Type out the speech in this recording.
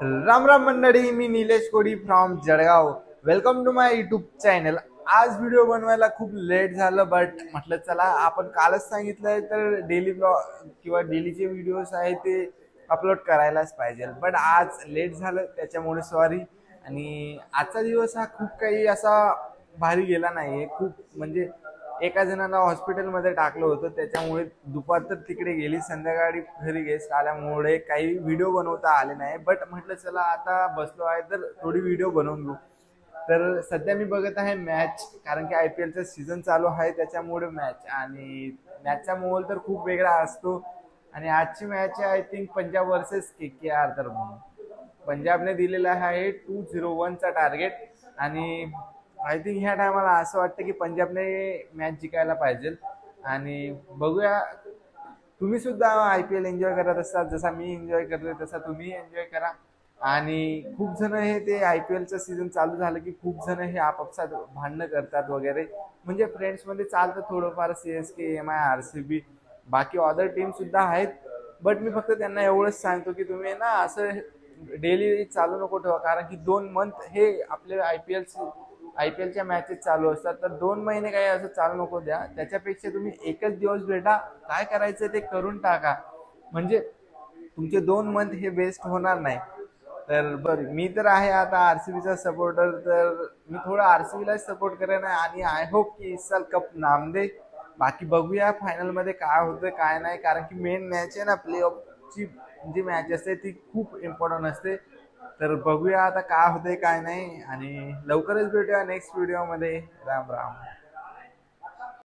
राम राम मंडळी, मी Nilesh Kodi from Jalgaon. Welcome to my YouTube channel. आज व्हिडिओ बनवायला खूप लेट झालं, बट म्हटलं चला, आपण कालच सांगितलंय तर डेली ब्लॉग किंवा डेलीचे व्हिडिओज आहे ते अपलोड करायलाच पाहिजे. बट आज लेट झालं त्याच्यामुळे सॉरी. आणि आजचा दिवस हा खूप काही असा भारी गेला नाहीये. खूप म्हणजे एका जणाला हॉस्पिटलमध्ये टाकलं होतं, त्याच्यामुळे दुपार तर तिकडे गेली, संध्याकाळी घरी गेस्ट आल्यामुळे काही व्हिडिओ बनवता आले नाही. बट म्हटलं चला, आता बसलो आहे तर थोडी व्हिडिओ बनवून घेऊ. तर सध्या मी बघत आहे मॅच, कारण की IPLचा सीझन चालू आहे त्याच्यामुळे मॅच. आणि मॅचचा मोल तर खूप वेगळा असतो. आणि आजची मॅच आहे I think Punjab versus KKR. तर पंजाबने दिलेला आहे 201चा टार्गेट. आणि आय थिंक ह्या टायमाला असं वाटतं की पंजाबने मॅच जिंकायला पाहिजे. आणि बघूया, तुम्ही सुद्धा IPL एन्जॉय करत असतात जसा मी एन्जॉय करतोय, तसा तुम्ही एन्जॉय करा. आणि खूप जण हे ते IPLचं सीझन चालू झालं की खूप जण हे आपापसात भांडणं करतात वगैरे. म्हणजे फ्रेंड्स मध्ये चालतं थोडंफार, CSK, MI, RCB, बाकी अदर टीम सुद्धा आहेत. बट मी फक्त त्यांना एवढंच सांगतो की तुम्ही ना असं डेली चालू नको ठेवा, कारण की 2 मंथ हे आपले IPLच्या मॅचेस चालू असतात. तर 2 महिने काही असं चालू नको द्या. त्याच्यापेक्षा तुम्ही एकच दिवस भेटा, काय करायचं ते करून टाका. म्हणजे तुमचे 2 मंथ हे वेस्ट होणार नाही. तर बरं, मी तर आहे आता RCBचा सपोर्टर, तर मी थोडं RCBला सपोर्ट करेन. आणि आय होप की इस साल कप नाम दे. बाकी बघूया फायनल मध्ये काय होतं काय नाही, कारण की मेन मॅच आहे ना, प्ले ऑफची जी मॅच असते ती खूप इम्पॉर्टंट असते. तर बघूया आता काय होतंय काय नाही. आणि लवकरच भेटूया नेक्स्ट व्हिडिओ मध्ये. राम राम.